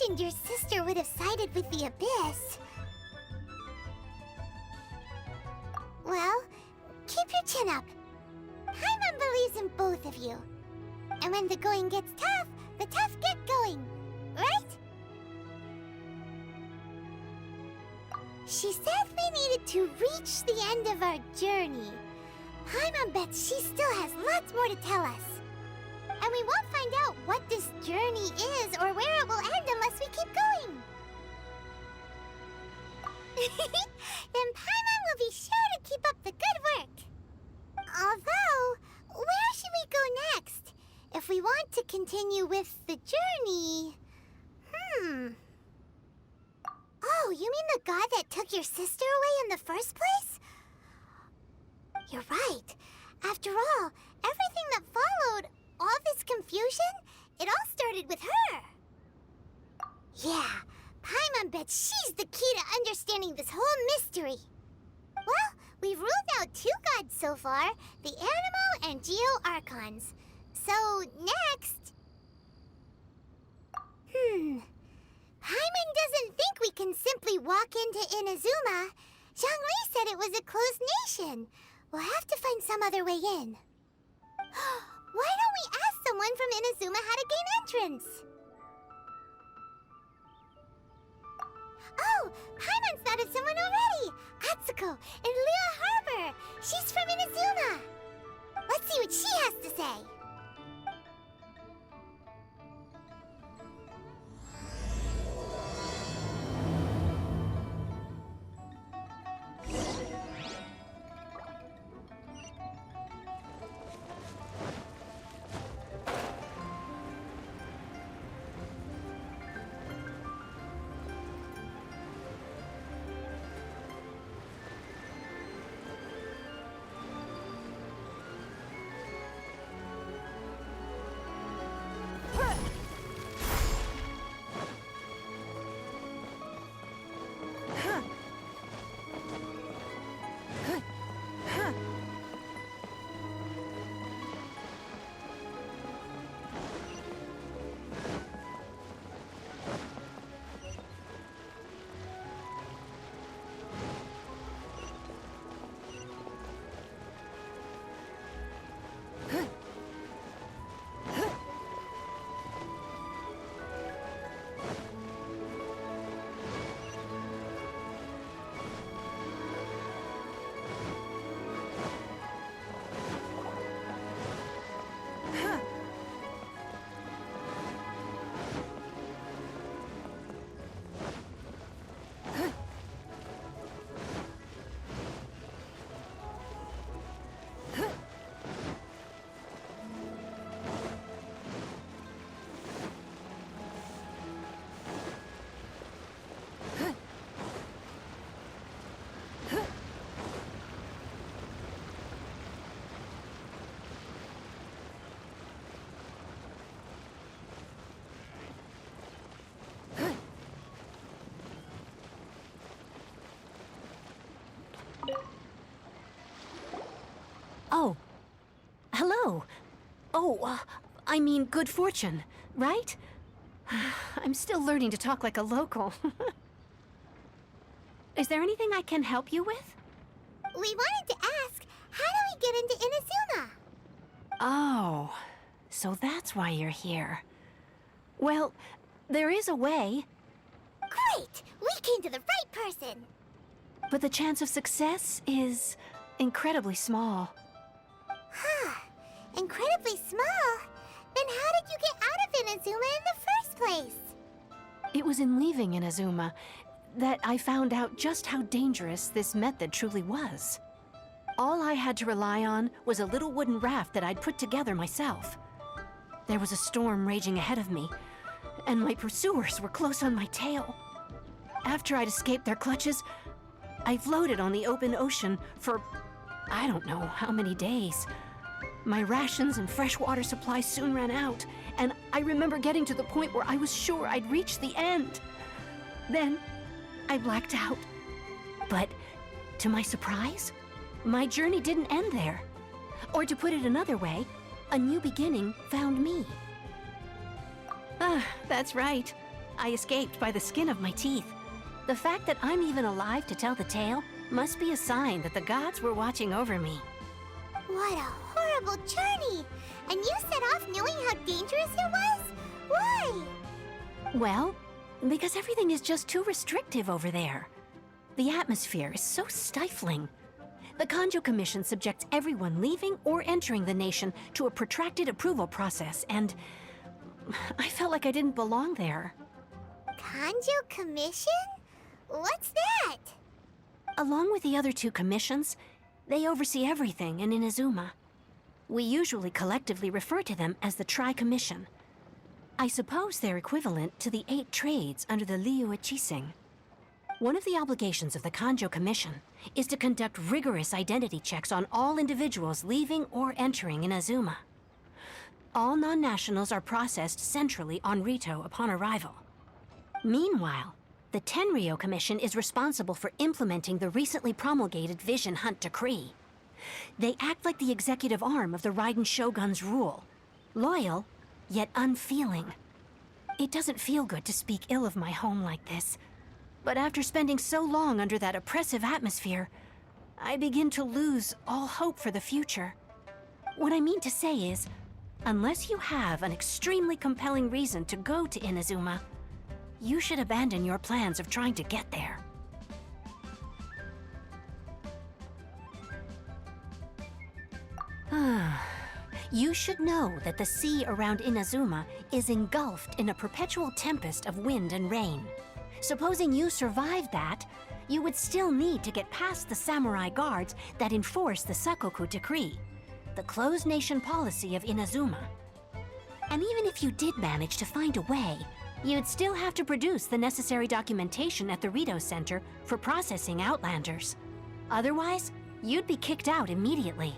imagined your sister would have sided with the Abyss. Well, keep your chin up. Paimon believes in both of you. And when the going gets tough, the tough get going, right? She said we needed to reach the end of our journey. Paimon bets she still has lots more to tell us. And we won't find out what this journey is or where it will end unless we keep going. Then Paimon will be sure to keep up the good work. Although, where should we go next? If we want to continue with the journey... Oh, you mean the god that took your sister away in the first place? You're right. After all, everything that followed, all this confusion, it all started with her. Yeah, Paimon bets she's the key to understanding this whole mystery. Well, we've ruled out 2 gods so far, the Animo and Geo Archons. So, next... Paimon doesn't think we can simply walk into Inazuma. Zhongli said it was a closed nation. We'll have to find some other way in. Why don't we ask someone from Inazuma how to gain entrance? Oh, Paimon's thought of someone already! Atsuko in Liyue Harbor! She's from Inazuma! Let's see what she has to say! Oh. Hello. Oh, I mean good fortune, right? I'm still learning to talk like a local. Is there anything I can help you with? We wanted to ask, how do we get into Inazuma? Oh, so that's why you're here. Well, there is a way. Great! We came to the right person! But the chance of success is incredibly small. Huh. Incredibly small? Then how did you get out of Inazuma in the first place? It was in leaving Inazuma that I found out just how dangerous this method truly was. All I had to rely on was a little wooden raft that I'd put together myself. There was a storm raging ahead of me, and my pursuers were close on my tail. After I'd escaped their clutches, I floated on the open ocean for I don't know how many days. My rations and fresh water supplies soon ran out, and I remember getting to the point where I was sure I'd reached the end. Then, I blacked out. But, to my surprise, my journey didn't end there. Or to put it another way, a new beginning found me. Ah, that's right. I escaped by the skin of my teeth. The fact that I'm even alive to tell the tale must be a sign that the gods were watching over me. What a horrible journey! And you set off knowing how dangerous it was? Why? Well, because everything is just too restrictive over there. The atmosphere is so stifling. The Kanjo Commission subjects everyone leaving or entering the nation to a protracted approval process, and I felt like I didn't belong there. Kanjo Commission? What's that? Along with the other two commissions, they oversee everything in Inazuma. We usually collectively refer to them as the Tri-Commission. I suppose they're equivalent to the 8 trades under the Liyue Chising. One of the obligations of the Kanjo Commission is to conduct rigorous identity checks on all individuals leaving or entering Inazuma. All non-nationals are processed centrally on Rito upon arrival. Meanwhile, the Tenryo Commission is responsible for implementing the recently promulgated Vision Hunt Decree. They act like the executive arm of the Raiden Shogun's rule. Loyal, yet unfeeling. It doesn't feel good to speak ill of my home like this. But after spending so long under that oppressive atmosphere, I begin to lose all hope for the future. What I mean to say is, unless you have an extremely compelling reason to go to Inazuma, you should abandon your plans of trying to get there. You should know that the sea around Inazuma is engulfed in a perpetual tempest of wind and rain. Supposing you survived that, you would still need to get past the samurai guards that enforce the Sakoku Decree, the closed nation policy of Inazuma. And even if you did manage to find a way, you'd still have to produce the necessary documentation at the Rito Center for processing Outlanders. Otherwise, you'd be kicked out immediately.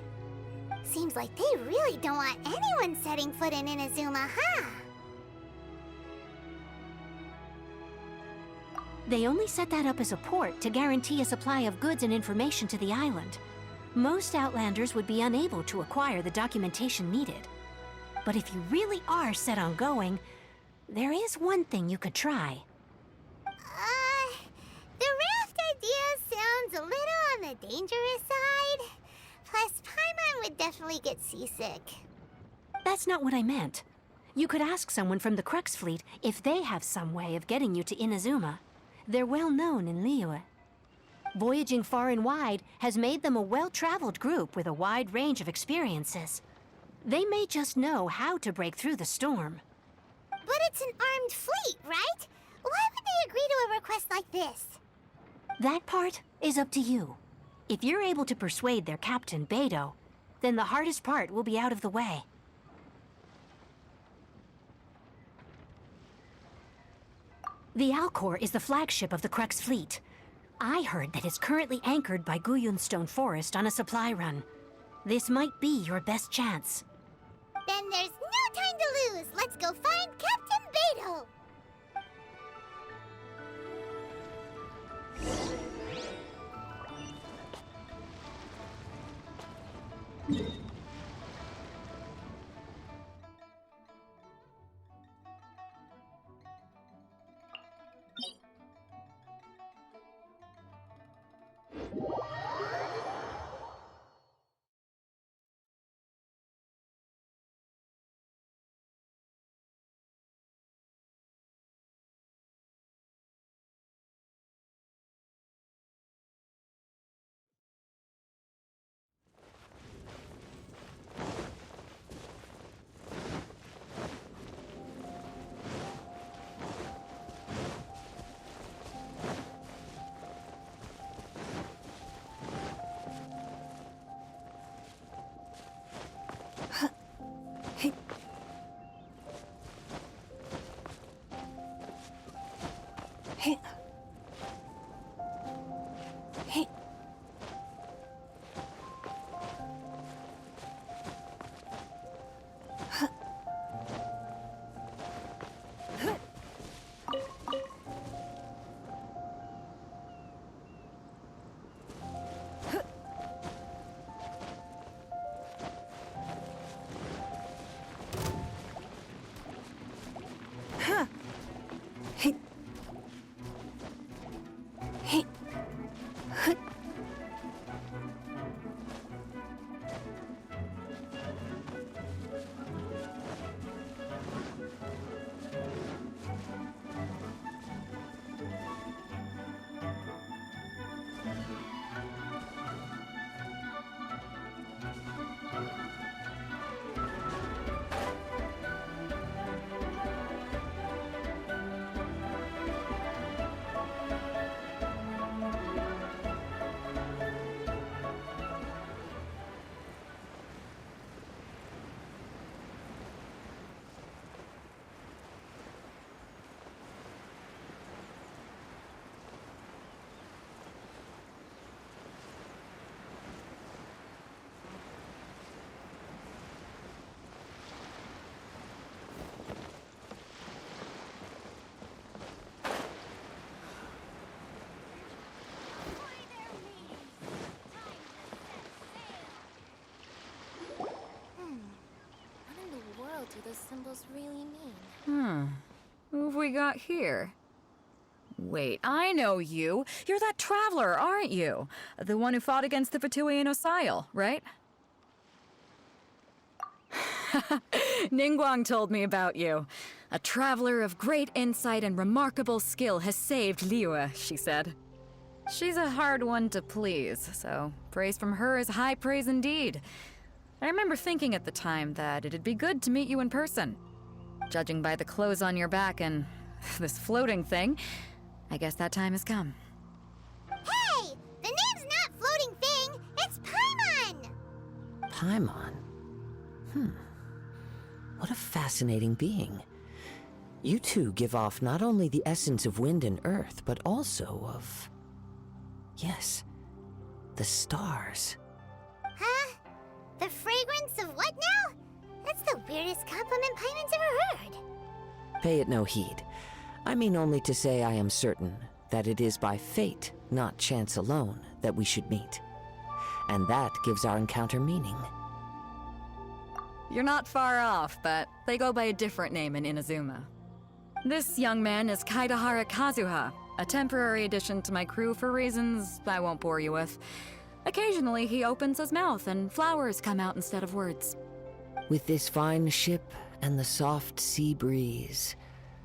Seems like they really don't want anyone setting foot in Inazuma, huh? They only set that up as a port to guarantee a supply of goods and information to the island. Most Outlanders would be unable to acquire the documentation needed. But if you really are set on going, there is one thing you could try. The raft idea sounds a little on the dangerous side. Plus, Paimon would definitely get seasick. That's not what I meant. You could ask someone from the Crux Fleet if they have some way of getting you to Inazuma. They're well known in Liyue. Voyaging far and wide has made them a well-traveled group with a wide range of experiences. They may just know how to break through the storm. But it's an armed fleet, right? Why would they agree to a request like this? That part is up to you. If you're able to persuade their captain, Beidou, then the hardest part will be out of the way. The Alcor is the flagship of the Crux Fleet. I heard that it's currently anchored by Guyunstone Forest on a supply run. This might be your best chance. Then there's no time to lose. Let's go find Captain Beidou. symbols really mean. Who have we got here? Wait, I know you. You're that traveler, aren't you? The one who fought against the Fatuian Osile, right? Ningguang told me about you. A traveler of great insight and remarkable skill has saved Liyue, she said. She's a hard one to please, so praise from her is high praise indeed. I remember thinking at the time that it'd be good to meet you in person. Judging by the clothes on your back and this floating thing, I guess that time has come. Hey! The name's not Floating Thing, it's Paimon! Paimon? What a fascinating being. You two give off not only the essence of wind and earth, but also of... yes, the stars. Huh? The fragrance of what now? That's the weirdest compliment Paimon's ever heard. Pay it no heed. I mean only to say I am certain that it is by fate, not chance alone, that we should meet. And that gives our encounter meaning. You're not far off, but they go by a different name in Inazuma. This young man is Kaidahara Kazuha, a temporary addition to my crew for reasons I won't bore you with. Occasionally, he opens his mouth and flowers come out instead of words. With this fine ship and the soft sea breeze,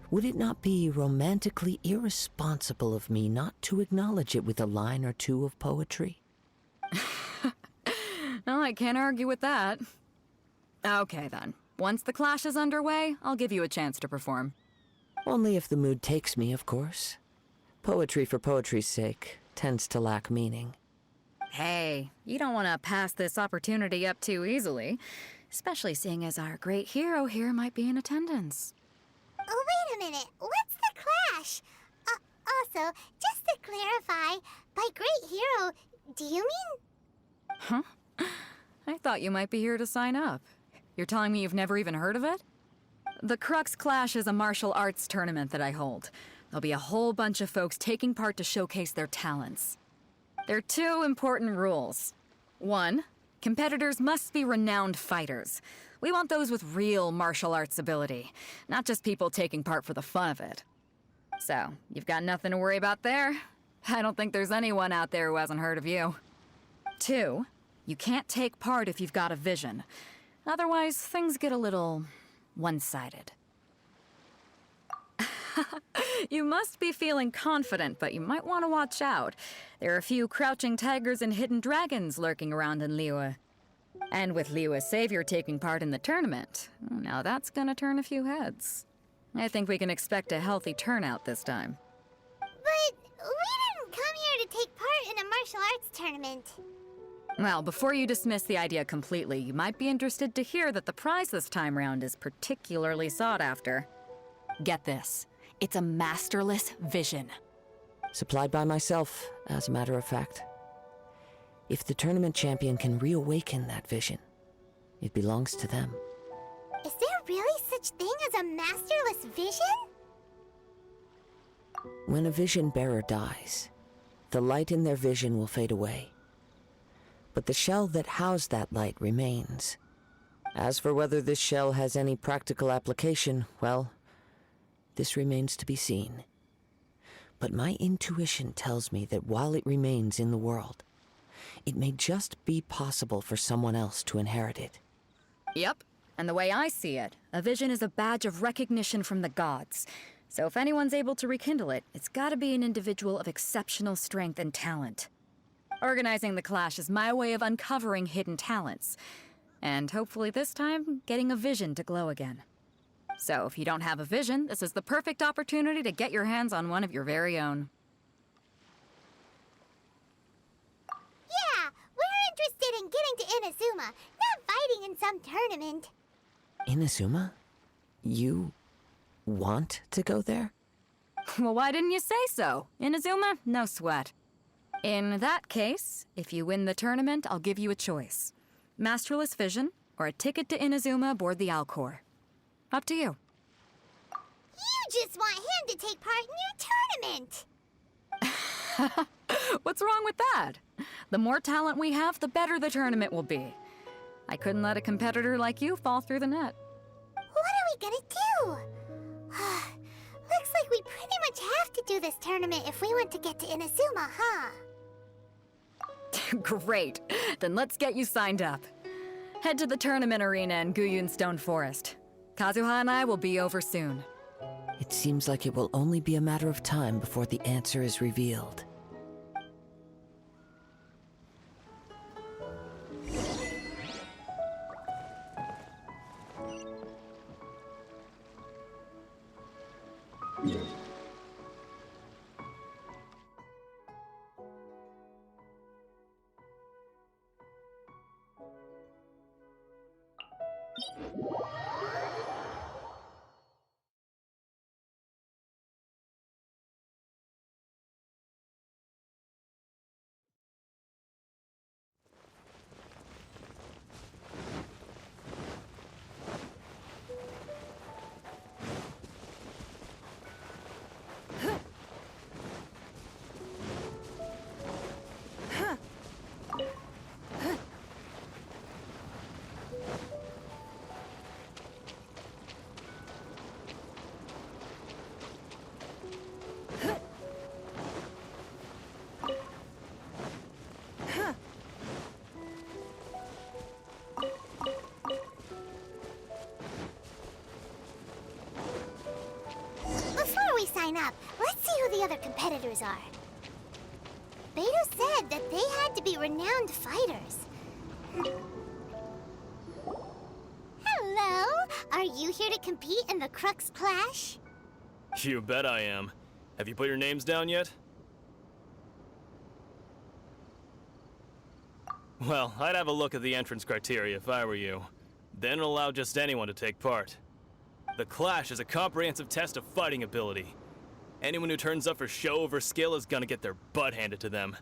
would it not be romantically irresponsible of me not to acknowledge it with a line or two of poetry? No, I can't argue with that. Okay then. Once the clash is underway, I'll give you a chance to perform. Only if the mood takes me, of course. Poetry for poetry's sake tends to lack meaning. Hey, you don't want to pass this opportunity up too easily, especially seeing as our great hero here might be in attendance. Oh, wait a minute. What's the clash? Also, just to clarify, by great hero, do you mean... Huh? I thought you might be here to sign up. You're telling me you've never even heard of it? The Crux Clash is a martial arts tournament that I hold. There'll be a whole bunch of folks taking part to showcase their talents. There are two important rules. One, competitors must be renowned fighters. We want those with real martial arts ability, not just people taking part for the fun of it. So, you've got nothing to worry about there. I don't think there's anyone out there who hasn't heard of you. Two, you can't take part if you've got a vision. Otherwise, things get a little one-sided. You must be feeling confident, but you might want to watch out. There are a few crouching tigers and hidden dragons lurking around in Liyue. And with Liyue's savior taking part in the tournament, now that's gonna turn a few heads. I think we can expect a healthy turnout this time. But we didn't come here to take part in a martial arts tournament. Well, before you dismiss the idea completely, you might be interested to hear that the prize this time round is particularly sought after. Get this. It's a masterless vision. Supplied by myself, as a matter of fact. If the tournament champion can reawaken that vision, it belongs to them. Is there really such thing as a masterless vision? When a vision bearer dies, the light in their vision will fade away. But the shell that housed that light remains. As for whether this shell has any practical application, well, this remains to be seen. But my intuition tells me that while it remains in the world, it may just be possible for someone else to inherit it. Yep. And the way I see it, a vision is a badge of recognition from the gods. So if anyone's able to rekindle it, it's gotta be an individual of exceptional strength and talent. Organizing the clash is my way of uncovering hidden talents. And hopefully this time, getting a vision to glow again. So if you don't have a vision, this is the perfect opportunity to get your hands on one of your very own. Yeah, we're interested in getting to Inazuma, not fighting in some tournament. Inazuma? You want to go there? Well, why didn't you say so? Inazuma? No sweat. In that case, if you win the tournament, I'll give you a choice. Masterless Vision, or a ticket to Inazuma aboard the Alcor. Up to you. You just want him to take part in your tournament! What's wrong with that? The more talent we have, the better the tournament will be. I couldn't let a competitor like you fall through the net. What are we gonna do? Looks like we pretty much have to do this tournament if we want to get to Inazuma, huh? Great. Then let's get you signed up. Head to the tournament arena in Guyun Stone Forest. Kazuha and I will be over soon. It seems like it will only be a matter of time before the answer is revealed. Before we sign up, let's see who the other competitors are. Beidou said that they had to be renowned fighters. Hello! Are you here to compete in the Crux Clash? You bet I am. Have you put your names down yet? Well, I'd have a look at the entrance criteria if I were you. Then allow just anyone to take part. The Clash is a comprehensive test of fighting ability. Anyone who turns up for show over skill is gonna get their butt handed to them.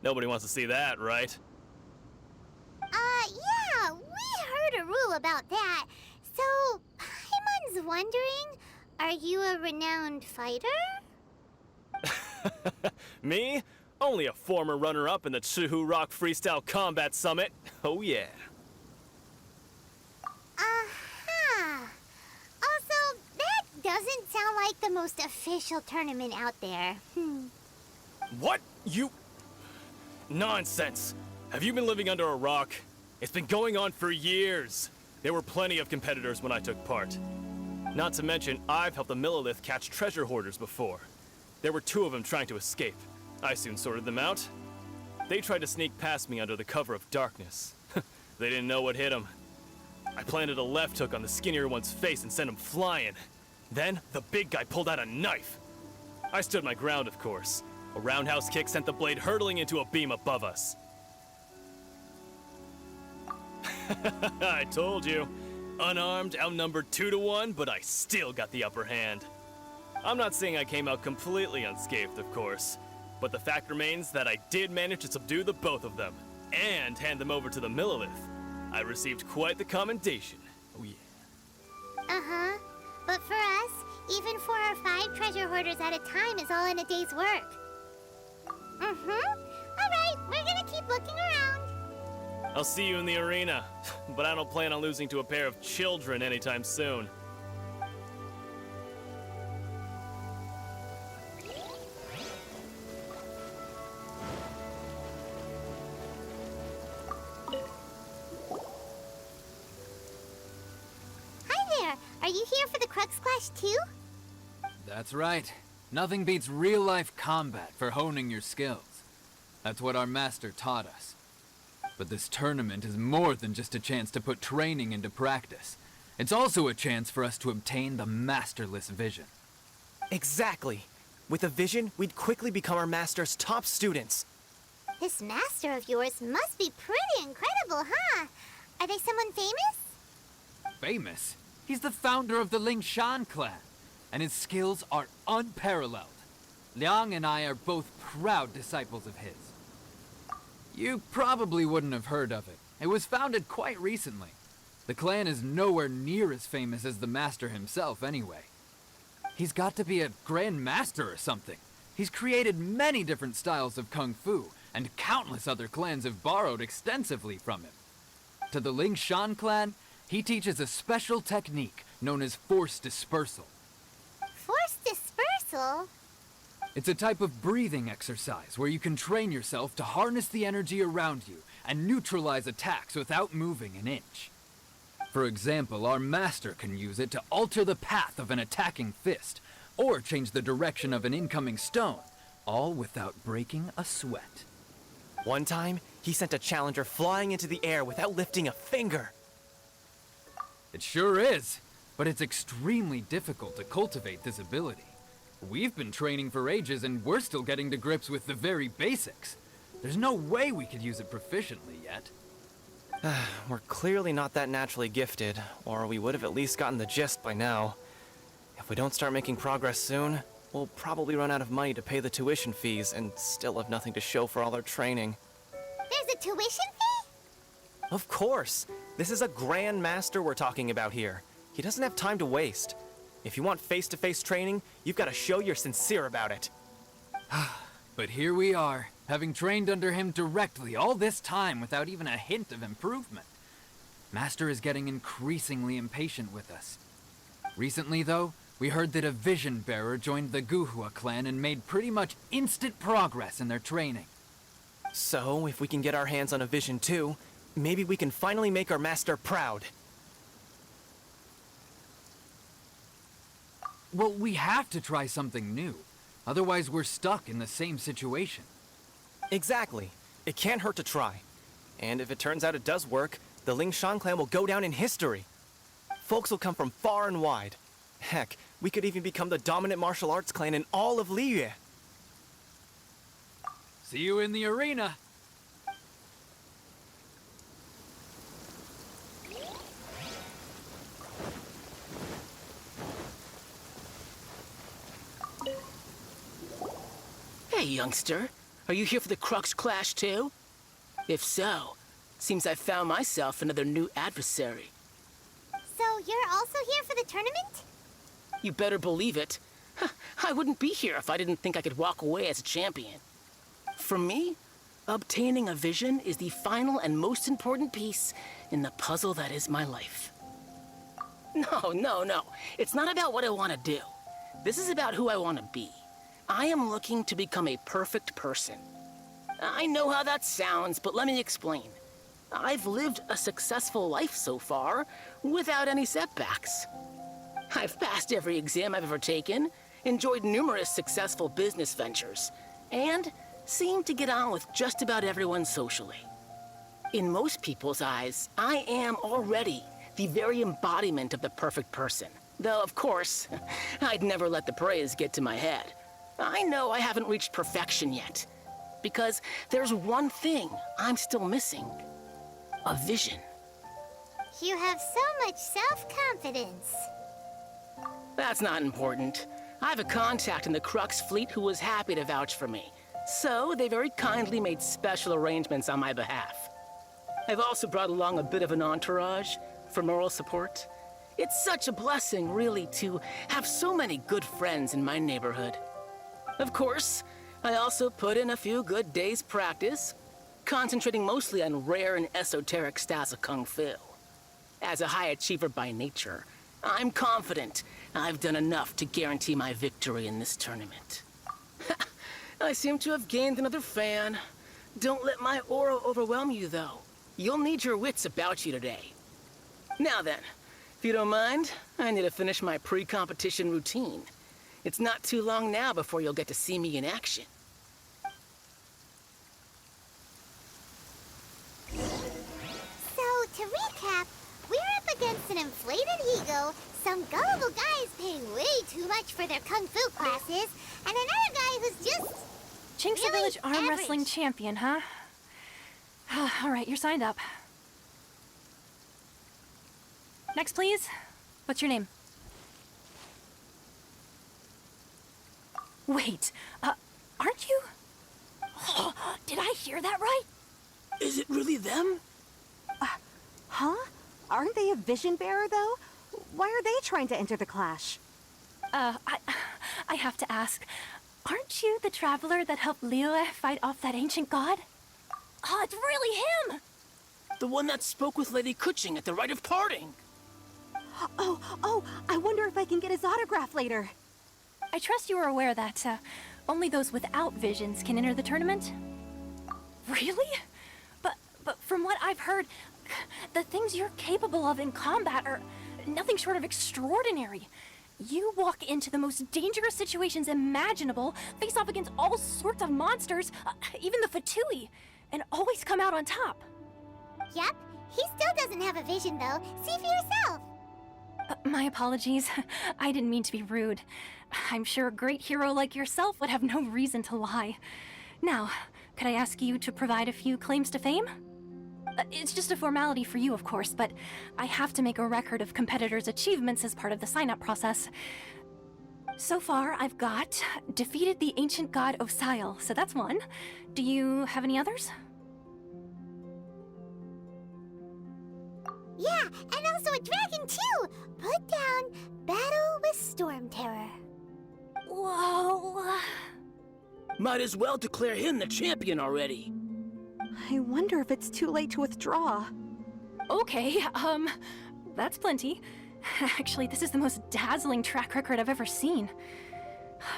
Nobody wants to see that, right? Yeah, we heard a rule about that. So, Paimon's wondering, are you a renowned fighter? Me? Only a former runner-up in the Chihu Rock Freestyle Combat Summit. Oh yeah. Uh-huh. Also, that doesn't sound like the most official tournament out there. What? You... Nonsense. Have you been living under a rock? It's been going on for years. There were plenty of competitors when I took part. Not to mention, I've helped the Millilith catch treasure hoarders before. There were 2 of them trying to escape. I soon sorted them out. They tried to sneak past me under the cover of darkness. They didn't know what hit them. I planted a left hook on the skinnier one's face and sent him flying. Then, the big guy pulled out a knife. I stood my ground, of course. A roundhouse kick sent the blade hurtling into a beam above us. I told you. Unarmed, outnumbered 2 to 1, but I still got the upper hand. I'm not saying I came out completely unscathed, of course. But the fact remains that I did manage to subdue the both of them, and hand them over to the Millilith. I received quite the commendation. Oh yeah. Uh-huh. But for us, even 4 or 5 treasure hoarders at a time is all in a day's work. Alright, we're gonna keep looking around. I'll see you in the arena, but I don't plan on losing to a pair of children anytime soon. Hi there, are you here for the Crux Clash too? That's right. Nothing beats real-life combat for honing your skills. That's what our master taught us. But this tournament is more than just a chance to put training into practice. It's also a chance for us to obtain the masterless vision. Exactly. With a vision, we'd quickly become our master's top students. This master of yours must be pretty incredible, huh? Are they someone famous? Famous? He's the founder of the Lingshan clan, and his skills are unparalleled. Liang and I are both proud disciples of his. You probably wouldn't have heard of it. It was founded quite recently. The clan is nowhere near as famous as the master himself, anyway. He's got to be a grand master or something. He's created many different styles of kung fu, and countless other clans have borrowed extensively from him. To the Lingshan clan, He teaches a special technique known as force dispersal. Force dispersal? It's a type of breathing exercise where you can train yourself to harness the energy around you and neutralize attacks without moving an inch. For example, our master can use it to alter the path of an attacking fist, or change the direction of an incoming stone, all without breaking a sweat. One time, he sent a challenger flying into the air without lifting a finger. It sure is, but it's extremely difficult to cultivate this ability. We've been training for ages and we're still getting to grips with the very basics. There's no way we could use it proficiently yet. We're clearly not that naturally gifted, or we would have at least gotten the gist by now. If we don't start making progress soon, we'll probably run out of money to pay the tuition fees and still have nothing to show for all our training. There's a tuition fee? Of course! This is a Grand Master we're talking about here. He doesn't have time to waste. If you want face-to-face training, you've got to show you're sincere about it. But here we are, having trained under him directly all this time without even a hint of improvement. Master is getting increasingly impatient with us. Recently, though, we heard that a Vision Bearer joined the Guhua clan and made pretty much instant progress in their training. So, if we can get our hands on a Vision too, maybe we can finally make our master proud. Well, we have to try something new. Otherwise, we're stuck in the same situation. Exactly. It can't hurt to try. And if it turns out it does work, the Lingshan clan will go down in history. Folks will come from far and wide. Heck, we could even become the dominant martial arts clan in all of Liyue. See you in the arena! Hey, youngster. Are you here for the Crux Clash too? If so, seems I found myself another new adversary. So you're also here for the tournament? You better believe it. I wouldn't be here if I didn't think I could walk away as a champion. For me, obtaining a vision is the final and most important piece in the puzzle that is my life. No. It's not about what I want to do. This is about who I want to be. I am looking to become a perfect person. I know how that sounds, but let me explain. I've lived a successful life so far, without any setbacks. I've passed every exam I've ever taken, enjoyed numerous successful business ventures, and seem to get on with just about everyone socially. In most people's eyes, I am already the very embodiment of the perfect person. Though, of course, I'd never let the praise get to my head. I know I haven't reached perfection yet, because there's one thing I'm still missing. A vision. You have so much self-confidence. That's not important. I have a contact in the Crux fleet who was happy to vouch for me, so they very kindly made special arrangements on my behalf. I've also brought along a bit of an entourage for moral support. It's such a blessing, really, to have so many good friends in my neighborhood. Of course, I also put in a few good days' practice, concentrating mostly on rare and esoteric styles of Kung Fu. As a high achiever by nature, I'm confident I've done enough to guarantee my victory in this tournament. I seem to have gained another fan. Don't let my aura overwhelm you, though. You'll need your wits about you today. Now then, if you don't mind, I need to finish my pre-competition routine. It's not too long now before you'll get to see me in action. So, to recap, we're up against an inflated ego, some gullible guys paying way too much for their kung fu classes, and another guy who's just Chink's really a village arm average. wrestling champion, huh? All right, you're signed up. Next, please. What's your name? Wait, aren't you? Did I hear that right? Is it really them? Huh? Aren't they a vision bearer, though? Why are they trying to enter the clash? I have to ask, aren't you the traveler that helped Liyue fight off that ancient god? Oh, it's really him! The one that spoke with Lady Kuching at the rite of parting. Oh, I wonder if I can get his autograph later. I trust you are aware that only those without visions can enter the tournament? Really? But from what I've heard, the things you're capable of in combat are nothing short of extraordinary. You walk into the most dangerous situations imaginable, face off against all sorts of monsters, even the Fatui, and always come out on top. Yep, he still doesn't have a vision though. See for yourself. My apologies. I didn't mean to be rude. I'm sure a great hero like yourself would have no reason to lie. Now, could I ask you to provide a few claims to fame? It's just a formality for you, of course, but I have to make a record of competitors' achievements as part of the sign-up process. So far, I've got defeated the ancient god Osial, so that's one. Do you have any others? Yeah, and also a dragon too! Put down Battle with Storm Terror. Whoa. Might as well declare him the champion already. I wonder if it's too late to withdraw. Okay, that's plenty. Actually, this is the most dazzling track record I've ever seen.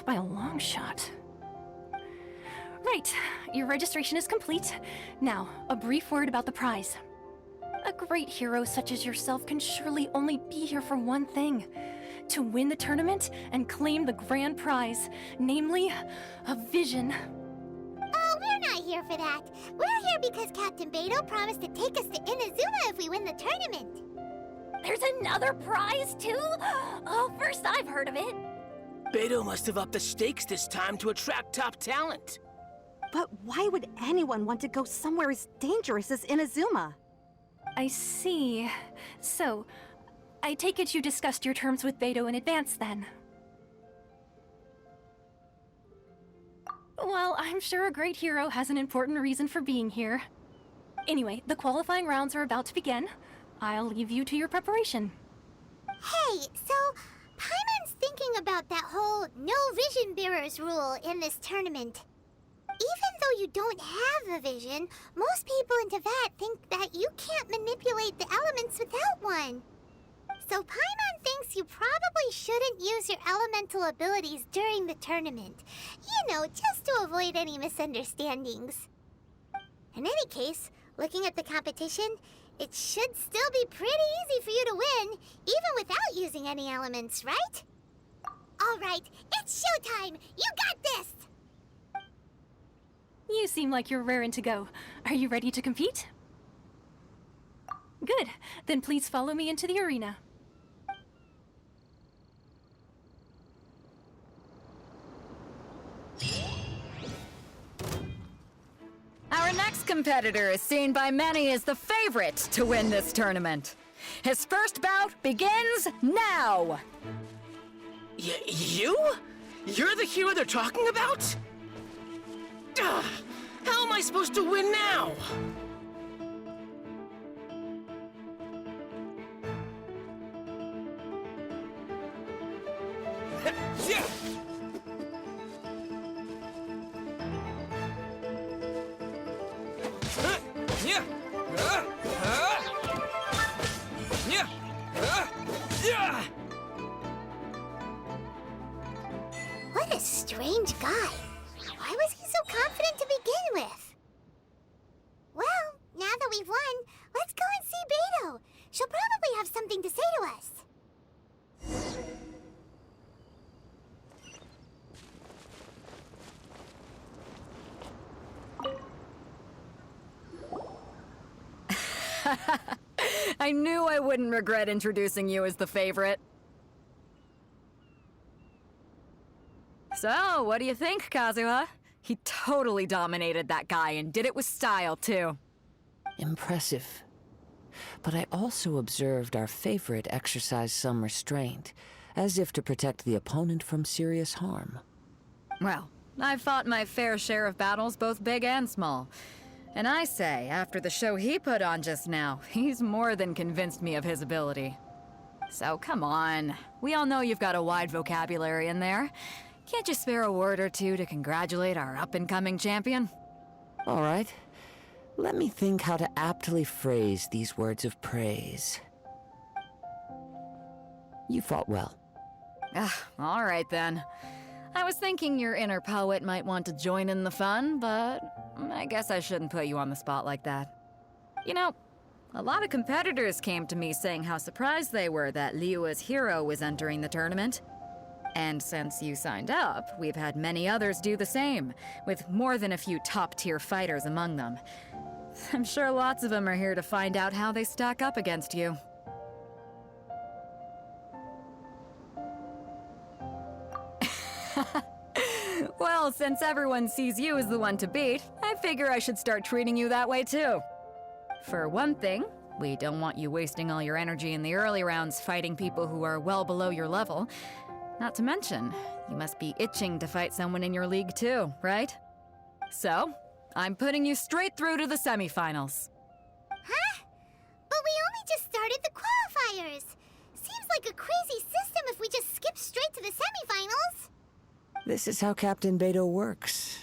By a long shot. Right, your registration is complete. Now, a brief word about the prize. A great hero such as yourself can surely only be here for one thing. To win the tournament and claim the grand prize, namely, a vision. Oh, we're not here for that. We're here because Captain Beto promised to take us to Inazuma if we win the tournament. There's another prize, too? Oh, first I've heard of it. Beto must have upped the stakes this time to attract top talent. But why would anyone want to go somewhere as dangerous as Inazuma? I see. So, I take it you discussed your terms with Beto in advance, then? Well, I'm sure a great hero has an important reason for being here. Anyway, the qualifying rounds are about to begin. I'll leave you to your preparation. Hey, so Paimon's thinking about that whole no vision bearers rule in this tournament. Even though you don't have a vision, most people in Teyvat think that you can't manipulate the elements without one. So Paimon thinks you probably shouldn't use your elemental abilities during the tournament. You know, just to avoid any misunderstandings. In any case, looking at the competition, it should still be pretty easy for you to win, even without using any elements, right? All right, it's showtime! You got this! You seem like you're raring to go. Are you ready to compete? Good. Then please follow me into the arena. Our next competitor is seen by many as the favorite to win this tournament. His first bout begins now! You? You're the hero they're talking about? Ugh, how am I supposed to win now? Yeah! Yeah! Yeah! Yeah! What a strange guy. Why was he so confident to begin with? Well, now that we've won, let's go and see Beto. She'll probably have something to say to us. I knew I wouldn't regret introducing you as the favorite. So, what do you think, Kazuha? He totally dominated that guy and did it with style, too. Impressive. But I also observed our favorite exercise some restraint, as if to protect the opponent from serious harm. Well, I've fought my fair share of battles, both big and small. And I say, after the show he put on just now, he's more than convinced me of his ability. So come on, we all know you've got a wide vocabulary in there. Can't you spare a word or two to congratulate our up-and-coming champion? All right. Let me think how to aptly phrase these words of praise. You fought well. All right then. I was thinking your inner poet might want to join in the fun, but I guess I shouldn't put you on the spot like that. You know, a lot of competitors came to me saying how surprised they were that Liyue's hero was entering the tournament. And since you signed up, we've had many others do the same, with more than a few top-tier fighters among them. I'm sure lots of them are here to find out how they stack up against you. Well, since everyone sees you as the one to beat, I figure I should start treating you that way too. For one thing, we don't want you wasting all your energy in the early rounds fighting people who are well below your level. Not to mention, you must be itching to fight someone in your league too, right? So, I'm putting you straight through to the semifinals. Huh? But we only just started the qualifiers. Seems like a crazy system if we just skip straight to the semifinals. This is how Captain Beto works.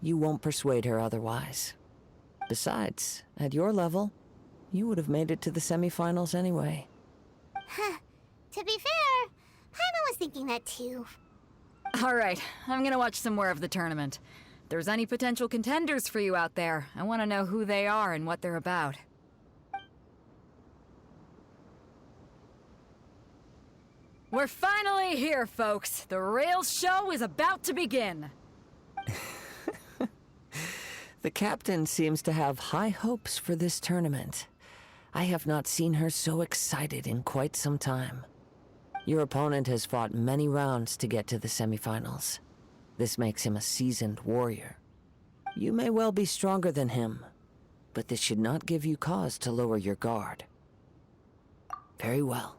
You won't persuade her otherwise. Besides, at your level, you would have made it to the semifinals anyway. Huh. To be fair, Paimon was thinking that too. All right, I'm gonna watch some more of the tournament. If there's any potential contenders for you out there, I want to know who they are and what they're about. We're finally here, folks. The rail show is about to begin. The captain seems to have high hopes for this tournament. I have not seen her so excited in quite some time. Your opponent has fought many rounds to get to the semifinals. This makes him a seasoned warrior. You may well be stronger than him, but this should not give you cause to lower your guard. Very well.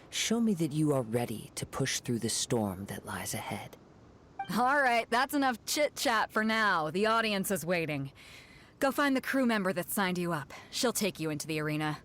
Show me that you are ready to push through the storm that lies ahead. All right, that's enough chit-chat for now. The audience is waiting. Go find the crew member that signed you up. She'll take you into the arena.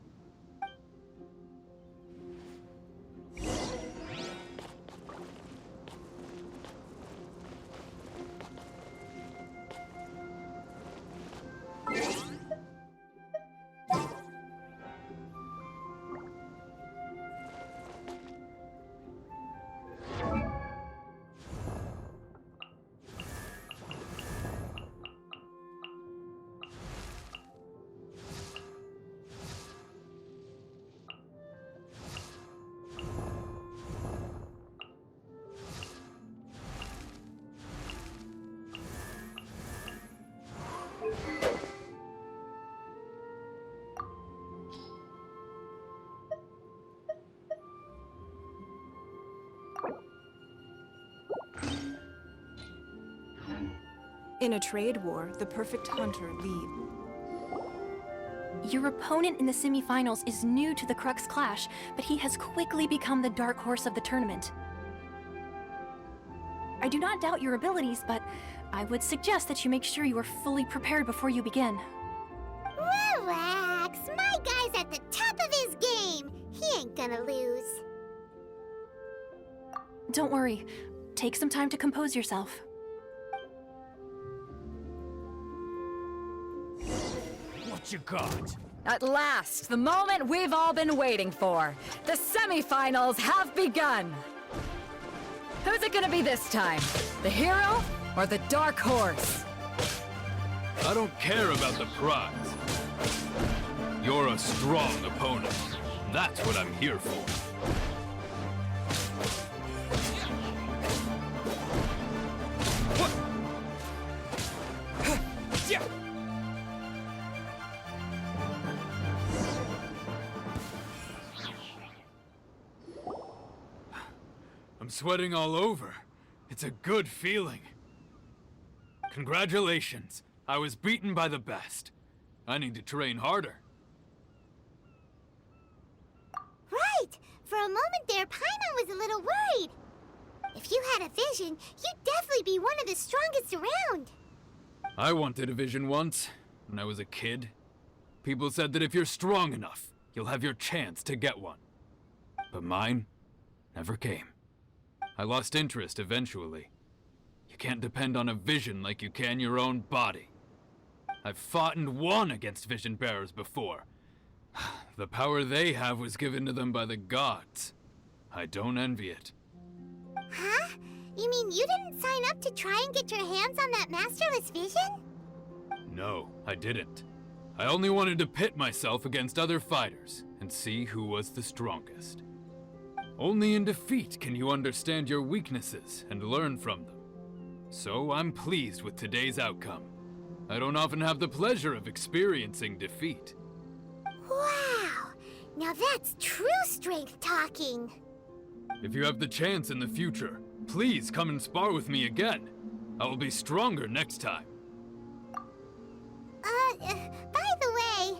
In a trade war, the perfect hunter leads. Your opponent in the semifinals is new to the Crux Clash, but he has quickly become the dark horse of the tournament. I do not doubt your abilities, but I would suggest that you make sure you are fully prepared before you begin. Relax. My guy's at the top of his game. He ain't gonna lose. Don't worry. Take some time to compose yourself. What you got? At last, the moment we've all been waiting for. The semifinals have begun. Who's it gonna be this time? The hero or the dark horse? I don't care about the prize. You're a strong opponent. That's what I'm here for. I'm sweating all over. It's a good feeling. Congratulations. I was beaten by the best. I need to train harder. Right! For a moment there, Paimon was a little worried. If you had a vision, you'd definitely be one of the strongest around. I wanted a vision once, when I was a kid. People said that if you're strong enough, you'll have your chance to get one. But mine never came. I lost interest eventually. You can't depend on a vision like you can your own body. I've fought and won against Vision Bearers before. The power they have was given to them by the gods. I don't envy it. Huh? You mean you didn't sign up to try and get your hands on that masterless vision? No, I didn't. I only wanted to pit myself against other fighters and see who was the strongest. Only in defeat can you understand your weaknesses and learn from them. So I'm pleased with today's outcome. I don't often have the pleasure of experiencing defeat. Wow! Now that's true strength talking. If you have the chance in the future, please come and spar with me again. I will be stronger next time. By the way,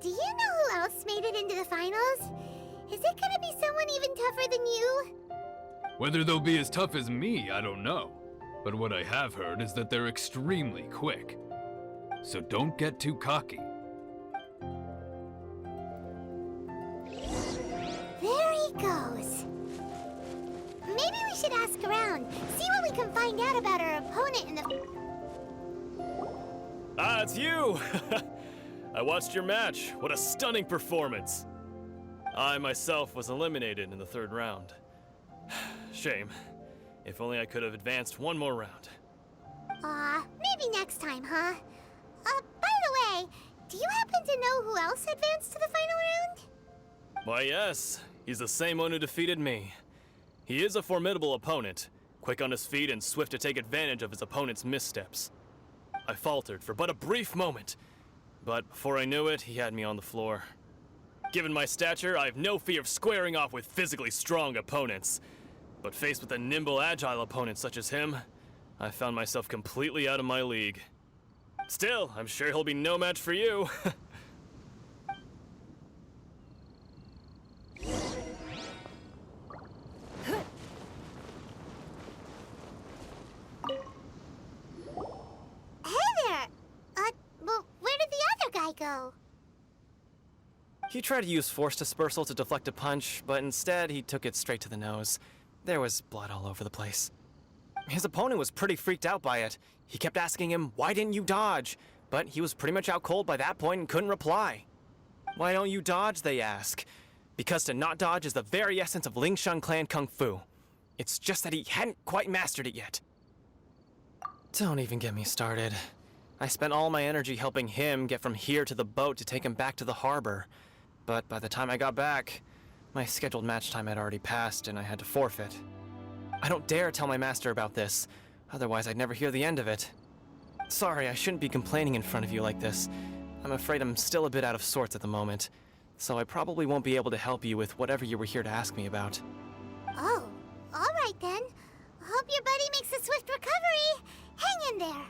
do you know who else made it into the finals? Is it gonna be someone even tougher than you? Whether they'll be as tough as me, I don't know. But what I have heard is that they're extremely quick. So don't get too cocky. There he goes. Maybe we should ask around, see what we can find out about our opponent in the... Ah, it's you! I watched your match. What a stunning performance. I myself was eliminated in the third round. Shame. If only I could have advanced one more round. Maybe next time, huh? By the way, do you happen to know who else advanced to the final round? Why, yes. He's the same one who defeated me. He is a formidable opponent, quick on his feet and swift to take advantage of his opponent's missteps. I faltered for but a brief moment, but before I knew it, he had me on the floor. Given my stature, I have no fear of squaring off with physically strong opponents. But faced with a nimble, agile opponent such as him, I found myself completely out of my league. Still, I'm sure he'll be no match for you. Well, where did the other guy go? He tried to use force dispersal to deflect a punch, but instead he took it straight to the nose. There was blood all over the place. His opponent was pretty freaked out by it. He kept asking him, "Why didn't you dodge?" But he was pretty much out cold by that point and couldn't reply. "Why don't you dodge?" they ask. Because to not dodge is the very essence of Lingshan clan kung fu. It's just that he hadn't quite mastered it yet. Don't even get me started. I spent all my energy helping him get from here to the boat to take him back to the harbor. But by the time I got back, my scheduled match time had already passed and I had to forfeit. I don't dare tell my master about this, otherwise I'd never hear the end of it. Sorry, I shouldn't be complaining in front of you like this. I'm afraid I'm still a bit out of sorts at the moment, so I probably won't be able to help you with whatever you were here to ask me about. Oh, all right then. Hope your buddy makes a swift recovery. Hang in there.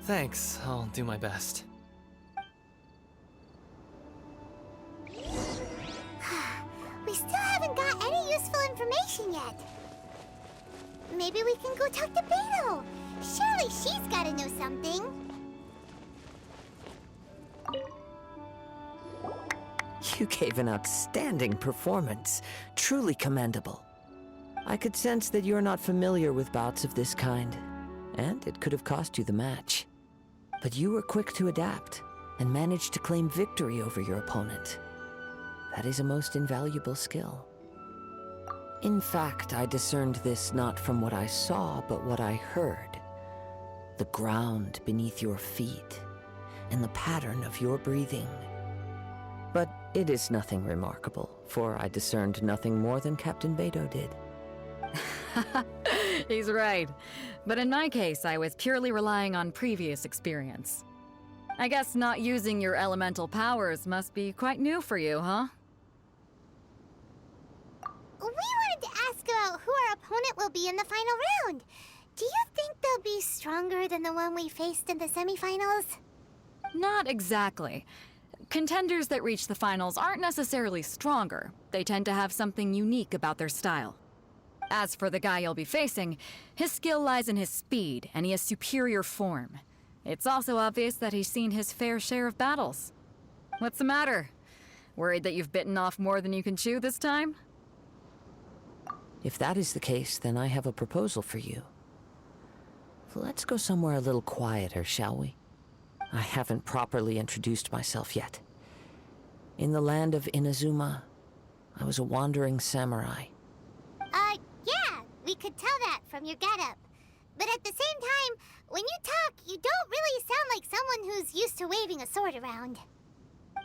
Thanks, I'll do my best. We still haven't got any useful information yet. Maybe we can go talk to Beto. Surely she's gotta know something. You gave an outstanding performance. Truly commendable. I could sense that you're not familiar with bouts of this kind, and it could have cost you the match. But you were quick to adapt, and managed to claim victory over your opponent. That is a most invaluable skill. In fact, I discerned this not from what I saw, but what I heard. The ground beneath your feet, and the pattern of your breathing. But it is nothing remarkable, for I discerned nothing more than Captain Beto did. He's right. But in my case, I was purely relying on previous experience. I guess not using your elemental powers must be quite new for you, huh? We wanted to ask about who our opponent will be in the final round. Do you think they'll be stronger than the one we faced in the semifinals? Not exactly. Contenders that reach the finals aren't necessarily stronger. They tend to have something unique about their style. As for the guy you'll be facing, his skill lies in his speed, and he has superior form. It's also obvious that he's seen his fair share of battles. What's the matter? Worried that you've bitten off more than you can chew this time? If that is the case, then I have a proposal for you. Let's go somewhere a little quieter, shall we? I haven't properly introduced myself yet. In the land of Inazuma, I was a wandering samurai. Yeah, we could tell that from your getup. But at the same time, when you talk, you don't really sound like someone who's used to waving a sword around.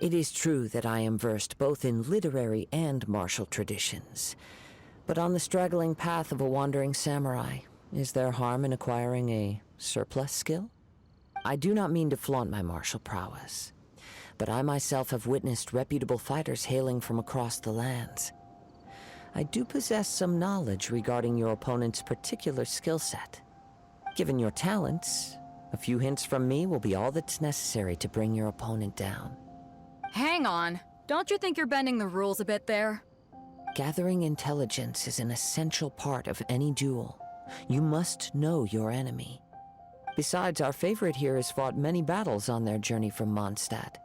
It is true that I am versed both in literary and martial traditions. But on the straggling path of a wandering samurai, is there harm in acquiring a surplus skill? I do not mean to flaunt my martial prowess, but I myself have witnessed reputable fighters hailing from across the lands. I do possess some knowledge regarding your opponent's particular skill set. Given your talents, a few hints from me will be all that's necessary to bring your opponent down. Hang on. Don't you think you're bending the rules a bit there? Gathering intelligence is an essential part of any duel. You must know your enemy. Besides, our favorite here has fought many battles on their journey from Mondstadt.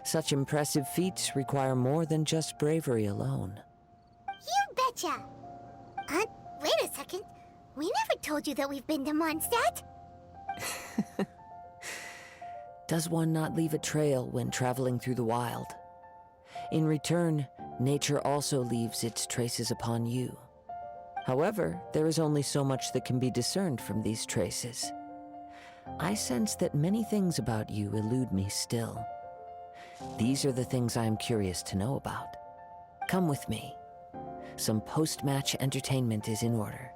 Such impressive feats require more than just bravery alone. You betcha! Wait a second. We never told you that we've been to Mondstadt. Does one not leave a trail when traveling through the wild? In return, nature also leaves its traces upon you. However, there is only so much that can be discerned from these traces. I sense that many things about you elude me still. These are the things I am curious to know about. Come with me. Some post-match entertainment is in order.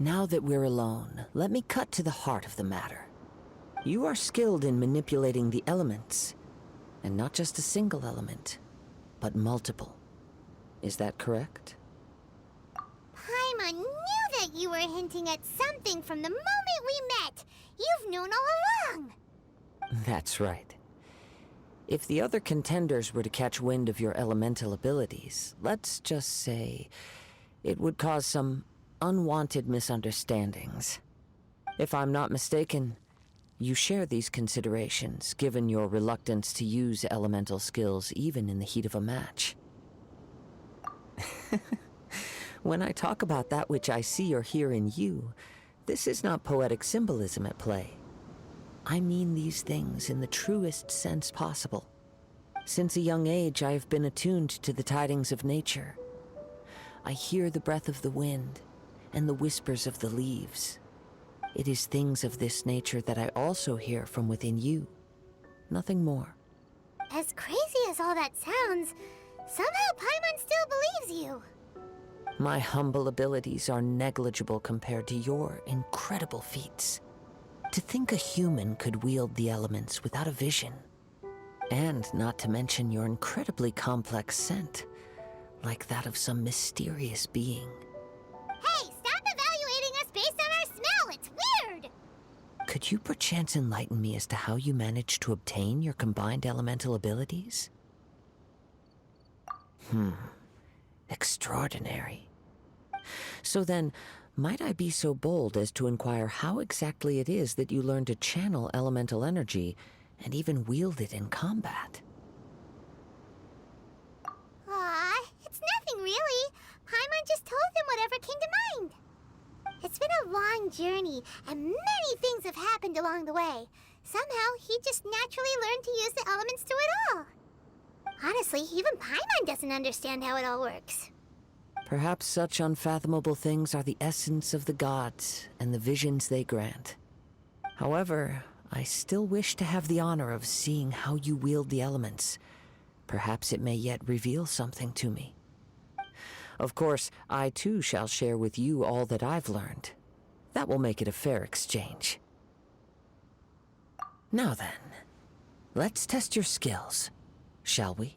Now that we're alone, let me cut to the heart of the matter. You are skilled in manipulating the elements, and not just a single element, but multiple. Is that correct? Paimon knew that you were hinting at something from the moment we met. You've known all along. That's right. If the other contenders were to catch wind of your elemental abilities, let's just say it would cause some unwanted misunderstandings. If I'm not mistaken, you share these considerations, given your reluctance to use elemental skills even in the heat of a match. When I talk about that which I see or hear in you, this is not poetic symbolism at play. I mean these things in the truest sense possible. Since a young age, I have been attuned to the tidings of nature. I hear the breath of the wind and the whispers of the leaves. It is things of this nature that I also hear from within you. Nothing more. As crazy as all that sounds, somehow Paimon still believes you. My humble abilities are negligible compared to your incredible feats. To think a human could wield the elements without a vision. And not to mention your incredibly complex scent, like that of some mysterious being. Hey, stop evaluating us based on our smell! It's weird! Could you perchance enlighten me as to how you managed to obtain your combined elemental abilities? Extraordinary. So then, might I be so bold as to inquire how exactly it is that you learned to channel elemental energy and even wield it in combat? Aw, it's nothing really. Paimon just told them whatever came to mind. It's been a long journey, and many things have happened along the way. Somehow, he just naturally learned to use the elements through it all. Honestly, even Paimon doesn't understand how it all works. Perhaps such unfathomable things are the essence of the gods and the visions they grant. However, I still wish to have the honor of seeing how you wield the elements. Perhaps it may yet reveal something to me. Of course, I too shall share with you all that I've learned. That will make it a fair exchange. Now then, Let's test your skills, shall we?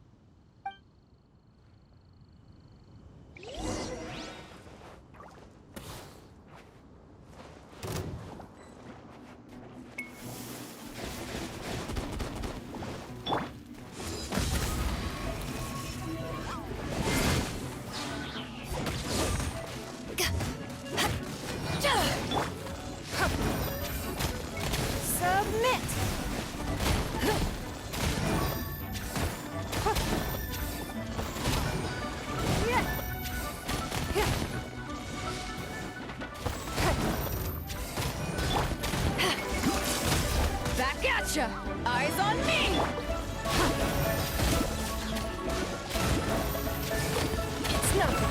Submit! Back at ya! Eyes on me! It's nothing.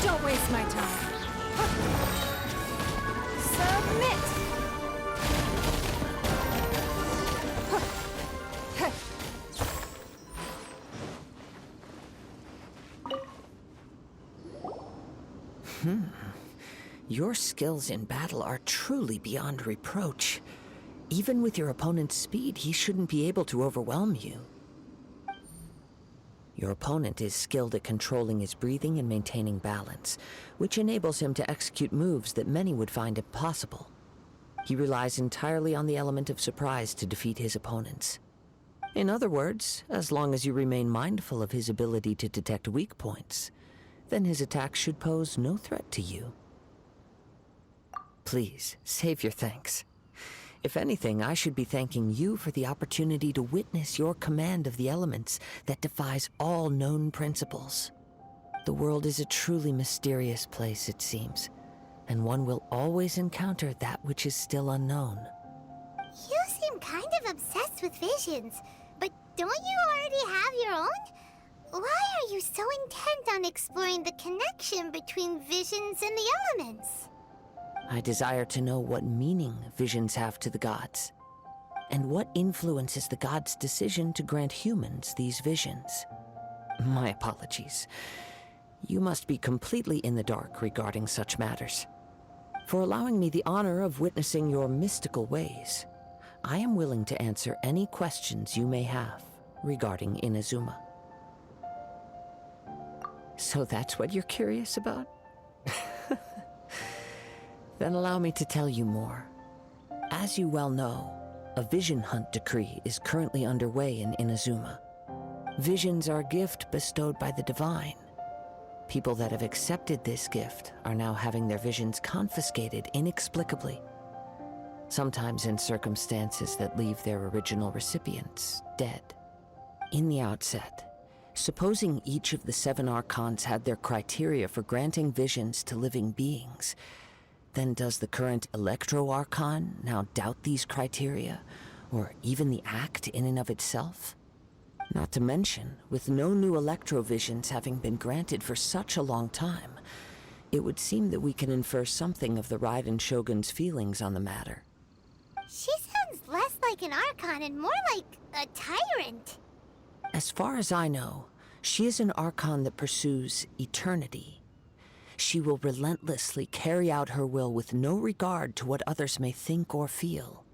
Don't waste my time. Submit! Your skills in battle are truly beyond reproach. Even with your opponent's speed, he shouldn't be able to overwhelm you. Your opponent is skilled at controlling his breathing and maintaining balance, which enables him to execute moves that many would find impossible. He relies entirely on the element of surprise to defeat his opponents. In other words, as long as you remain mindful of his ability to detect weak points, then his attacks should pose no threat to you. Please, save your thanks. If anything, I should be thanking you for the opportunity to witness your command of the elements that defies all known principles. The world is a truly mysterious place, it seems, and one will always encounter that which is still unknown. You seem kind of obsessed with visions, but don't you already have your own? Why are you so intent on exploring the connection between visions and the elements? I desire to know what meaning visions have to the gods, and what influences the gods' decision to grant humans these visions. My apologies. You must be completely in the dark regarding such matters. For allowing me the honor of witnessing your mystical ways, I am willing to answer any questions you may have regarding Inazuma. So that's what you're curious about? Then allow me to tell you more. As you well know, a vision hunt decree is currently underway in Inazuma. Visions are a gift bestowed by the divine. People that have accepted this gift are now having their visions confiscated inexplicably, sometimes in circumstances that leave their original recipients dead. In the outset, supposing each of the 7 Archons had their criteria for granting visions to living beings, then does the current Electro Archon now doubt these criteria, or even the act in and of itself? Not to mention, with no new Electrovisions having been granted for such a long time, it would seem that we can infer something of the Raiden Shogun's feelings on the matter. She sounds less like an Archon and more like a tyrant. As far as I know, she is an Archon that pursues eternity. She will relentlessly carry out her will with no regard to what others may think or feel.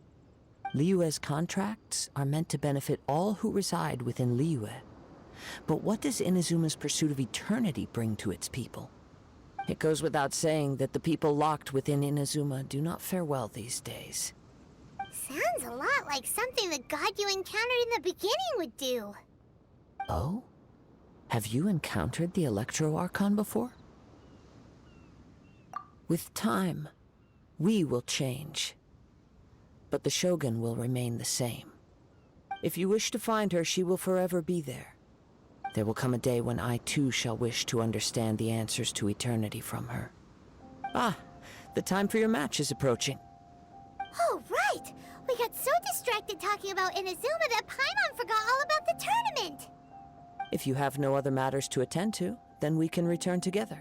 Liyue's contracts are meant to benefit all who reside within Liyue. But what does Inazuma's pursuit of eternity bring to its people? It goes without saying that the people locked within Inazuma do not fare well these days. Sounds a lot like something the god you encountered in the beginning would do. Oh? Have you encountered the Electro Archon before? With time, we will change. But the Shogun will remain the same. If you wish to find her, she will forever be there. There will come a day when I too shall wish to understand the answers to eternity from her. Ah, the time for your match is approaching. Oh, right! We got so distracted talking about Inazuma that Paimon forgot all about the tournament! If you have no other matters to attend to, then we can return together.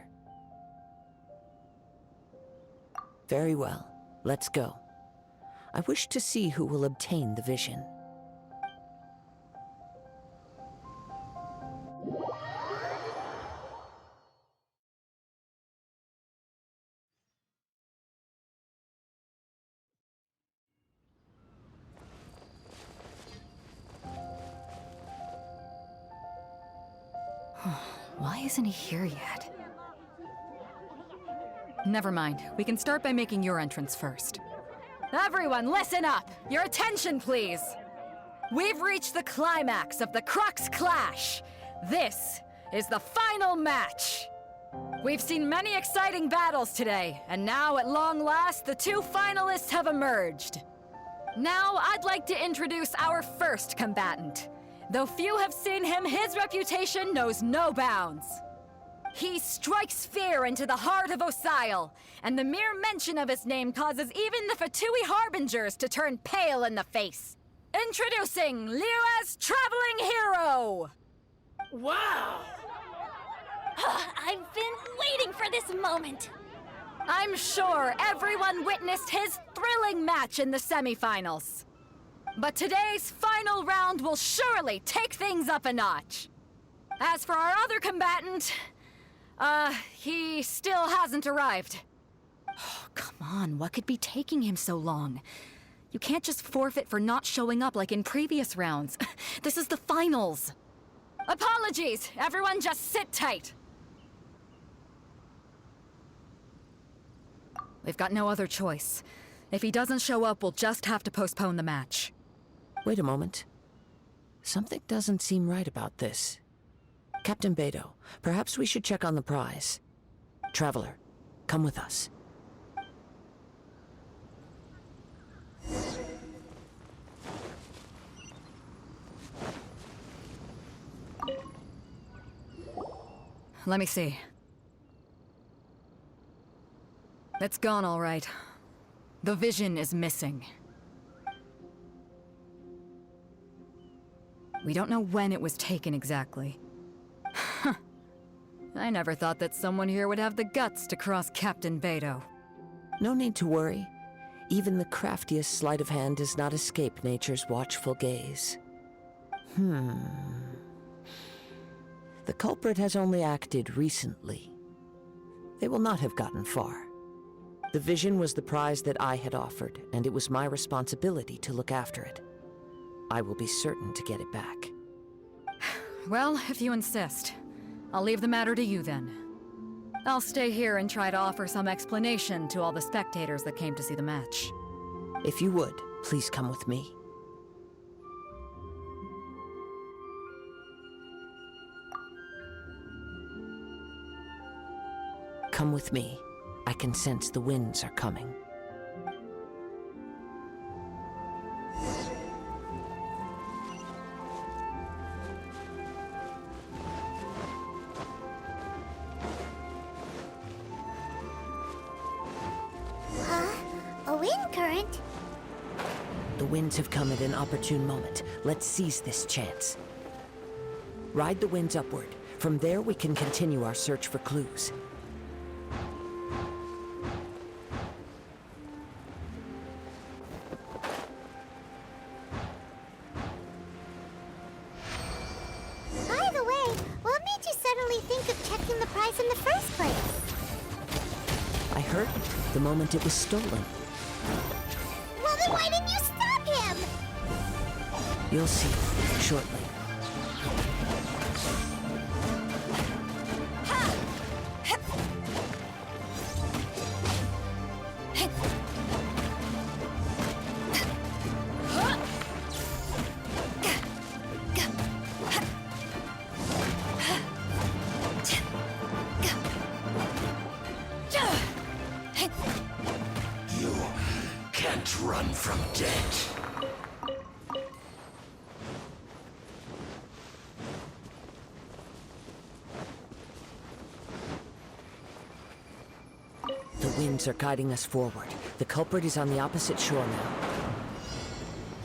Very well. Let's go. I wish to see who will obtain the vision. Why isn't he here yet? Never mind. We can start by making your entrance first. Everyone, listen up! Your attention, please! We've reached the climax of the Crux Clash! This is the final match! We've seen many exciting battles today, and now, at long last, the two finalists have emerged. Now, I'd like to introduce our first combatant. Though few have seen him, his reputation knows no bounds. He strikes fear into the heart of Osile, and the mere mention of his name causes even the Fatui Harbingers to turn pale in the face. Introducing Lyra's Traveling Hero! Wow! I've been waiting for this moment. I'm sure everyone witnessed his thrilling match in the semifinals. But today's final round will surely take things up a notch. As for our other combatant, he still hasn't arrived. Oh, come on, what could be taking him so long? You can't just forfeit for not showing up like in previous rounds. This is the finals. Apologies, everyone just sit tight. We've got no other choice. If he doesn't show up, we'll just have to postpone the match. Wait a moment. Something doesn't seem right about this. Captain Beto, perhaps we should check on the prize. Traveler, come with us. Let me see. It's gone all right. The vision is missing. We don't know when it was taken exactly. I never thought that someone here would have the guts to cross Captain Beto. No need to worry. Even the craftiest sleight of hand does not escape nature's watchful gaze. The culprit has only acted recently. They will not have gotten far. The vision was the prize that I had offered, and it was my responsibility to look after it. I will be certain to get it back. Well, if you insist. I'll leave the matter to you then. I'll stay here and try to offer some explanation to all the spectators that came to see the match. If you would, please come with me. Come with me. I can sense the winds are coming. A wind current? The winds have come at an opportune moment. Let's seize this chance. Ride the winds upward. From there, we can continue our search for clues. By the way, what made you suddenly think of checking the prize in the first place? I heard it the moment it was stolen. Well, then why didn't you stop him? You'll see shortly. You can't run from death. The winds are guiding us forward. The culprit is on the opposite shore now.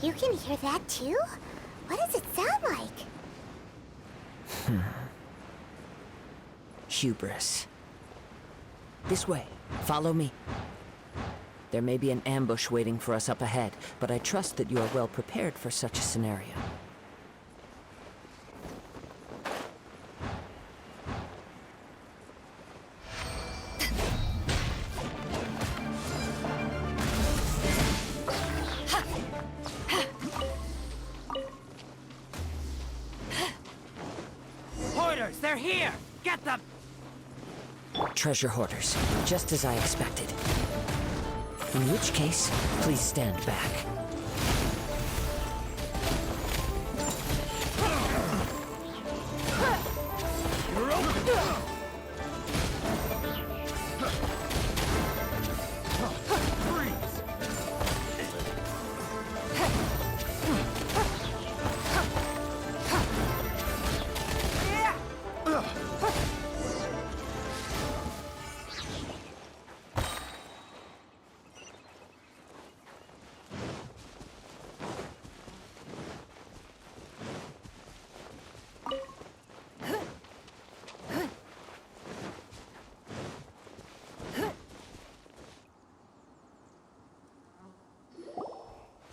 You can hear that too? What does it sound like? Hubris. This way. Follow me. There may be an ambush waiting for us up ahead, but I trust that you are well prepared for such a scenario. Hoarders, they're here! Get them! Treasure hoarders, just as I expected. In which case, please stand back.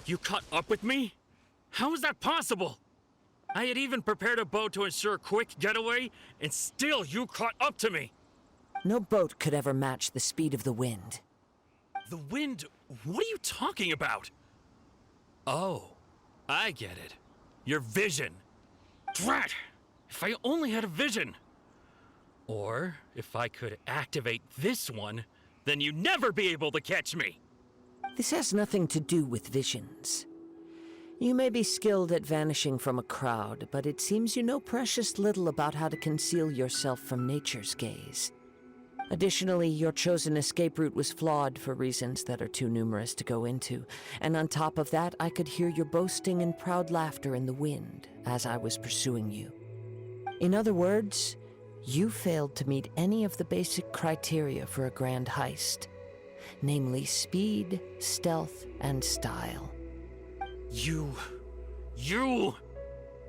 You caught up with me? How is that possible? I had even prepared a boat to ensure a quick getaway, and still you caught up to me! No boat could ever match the speed of the wind. The wind? What are you talking about? Oh, I get it. Your vision. Drat! If I only had a vision! Or, if I could activate this one, then you'd never be able to catch me! This has nothing to do with visions. You may be skilled at vanishing from a crowd, but it seems you know precious little about how to conceal yourself from nature's gaze. Additionally, your chosen escape route was flawed for reasons that are too numerous to go into, and on top of that, I could hear your boasting and proud laughter in the wind as I was pursuing you. In other words, you failed to meet any of the basic criteria for a grand heist. Namely speed, stealth, and style. You...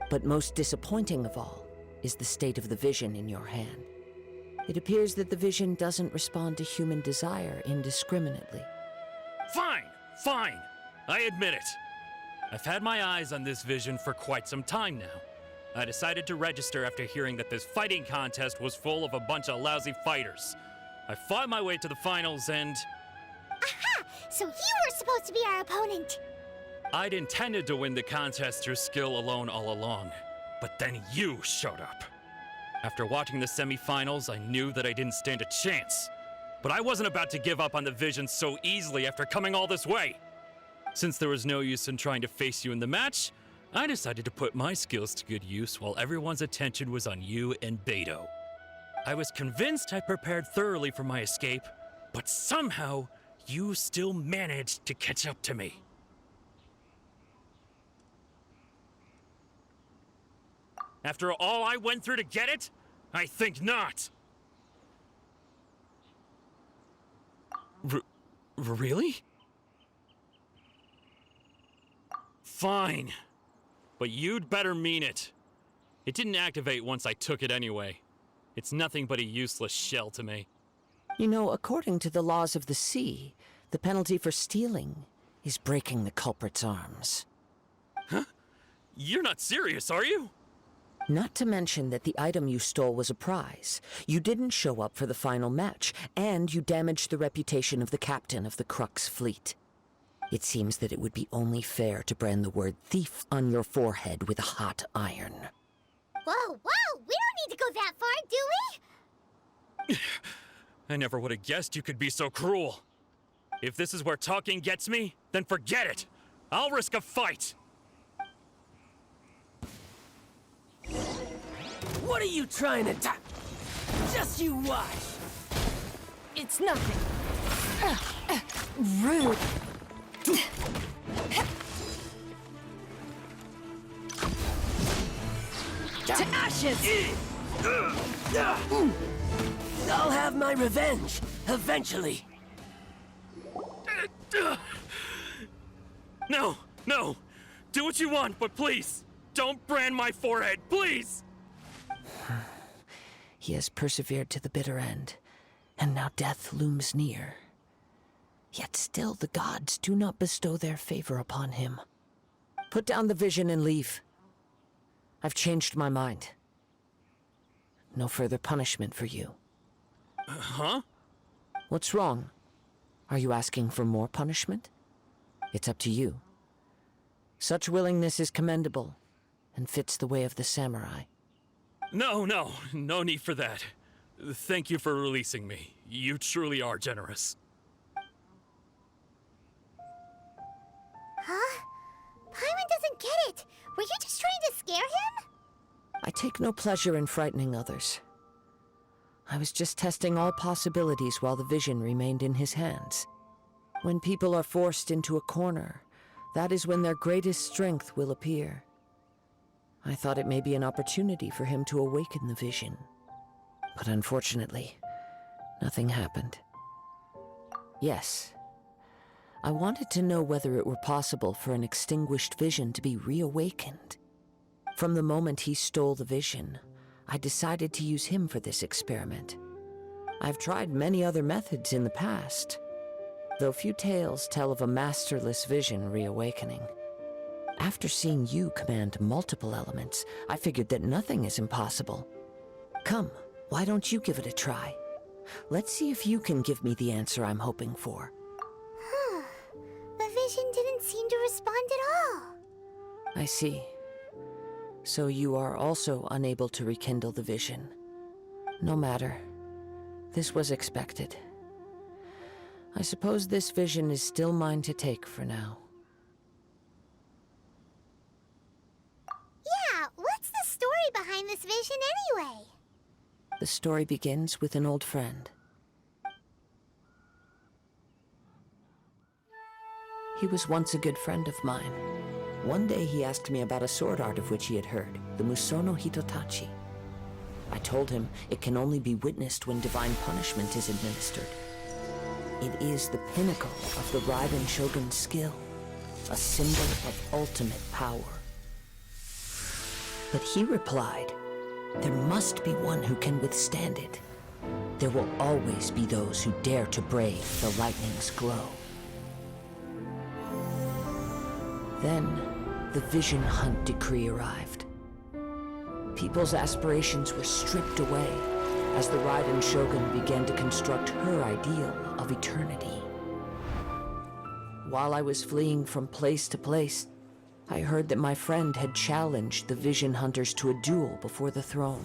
But most disappointing of all is the state of the vision in your hand. It appears that the vision doesn't respond to human desire indiscriminately. Fine. I admit it. I've had my eyes on this vision for quite some time now. I decided to register after hearing that this fighting contest was full of a bunch of lousy fighters. I fought my way to the finals and... Aha! So you were supposed to be our opponent! I'd intended to win the contest through skill alone all along, but then you showed up. After watching the semifinals, I knew that I didn't stand a chance. But I wasn't about to give up on the vision so easily after coming all this way. Since there was no use in trying to face you in the match, I decided to put my skills to good use while everyone's attention was on you and Beto. I was convinced I prepared thoroughly for my escape, but somehow, you still managed to catch up to me. After all I went through to get it? I think not. Really? Fine. But you'd better mean it. It didn't activate once I took it anyway. It's nothing but a useless shell to me. You know, according to the laws of the sea, the penalty for stealing is breaking the culprit's arms. Huh? You're not serious, are you? Not to mention that the item you stole was a prize. You didn't show up for the final match, and you damaged the reputation of the captain of the Crux fleet. It seems that it would be only fair to brand the word thief on your forehead with a hot iron. Whoa! We don't need to go that far, do we? I never would have guessed you could be so cruel. If this is where talking gets me, then forget it. I'll risk a fight. What are you trying to do? Just you watch. It's nothing. Rude. To ashes! I'll have my revenge, eventually. No! Do what you want, but please, don't brand my forehead, please! He has persevered to the bitter end, and now death looms near. Yet still the gods do not bestow their favor upon him. Put down the vision and leave. I've changed my mind. No further punishment for you. Huh? What's wrong? Are you asking for more punishment? It's up to you. Such willingness is commendable, and fits the way of the samurai. No need for that. Thank you for releasing me. You truly are generous. Huh? Paimon doesn't get it. Were you just trying to scare him? I take no pleasure in frightening others. I was just testing all possibilities while the vision remained in his hands. When people are forced into a corner, that is when their greatest strength will appear. I thought it may be an opportunity for him to awaken the vision. But unfortunately, nothing happened. Yes, I wanted to know whether it were possible for an extinguished vision to be reawakened. From the moment he stole the vision, I decided to use him for this experiment. I've tried many other methods in the past, though few tales tell of a masterless vision reawakening. After seeing you command multiple elements, I figured that nothing is impossible. Come, why don't you give it a try? Let's see if you can give me the answer I'm hoping for. The vision didn't seem to respond at all. I see. So you are also unable to rekindle the vision. No matter. This was expected. I suppose this vision is still mine to take for now. Yeah, what's the story behind this vision anyway? The story begins with an old friend. He was once a good friend of mine. One day he asked me about a sword art of which he had heard, the Musono Hitotachi. I told him it can only be witnessed when divine punishment is administered. It is the pinnacle of the Raiden Shogun's skill, a symbol of ultimate power. But he replied, there must be one who can withstand it. There will always be those who dare to brave the lightning's glow. Then, the Vision Hunt decree arrived. People's aspirations were stripped away as the Raiden Shogun began to construct her ideal of eternity. While I was fleeing from place to place, I heard that my friend had challenged the Vision Hunters to a duel before the throne.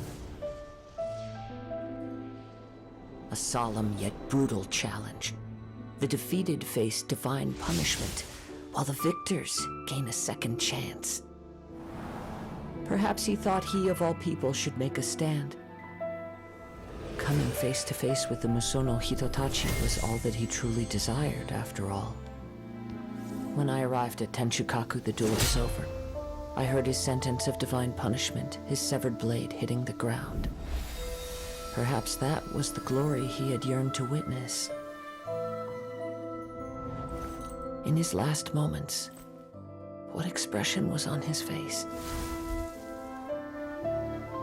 A solemn yet brutal challenge. The defeated face divine punishment, while the victors gain a second chance. Perhaps he thought he of all people should make a stand. Coming face to face with the Musono Hitotachi was all that he truly desired, after all. When I arrived at Tenshukaku, the duel was over. I heard his sentence of divine punishment, his severed blade hitting the ground. Perhaps that was the glory he had yearned to witness. In his last moments, what expression was on his face?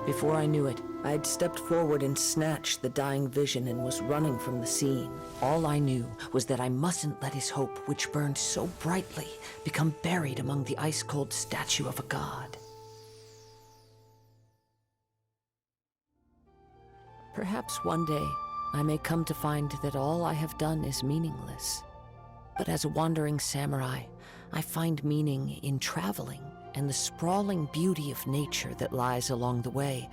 Before I knew it, I had stepped forward and snatched the dying vision and was running from the scene. All I knew was that I mustn't let his hope, which burned so brightly, become buried among the ice-cold statue of a god. Perhaps one day, I may come to find that all I have done is meaningless. But as a wandering samurai, I find meaning in traveling and the sprawling beauty of nature that lies along the way,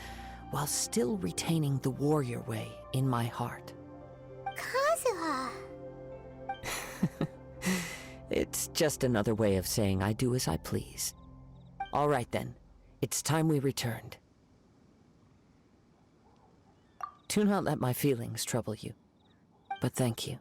while still retaining the warrior way in my heart. Kazuha! It's just another way of saying I do as I please. All right then, it's time we returned. Do not let my feelings trouble you, but thank you.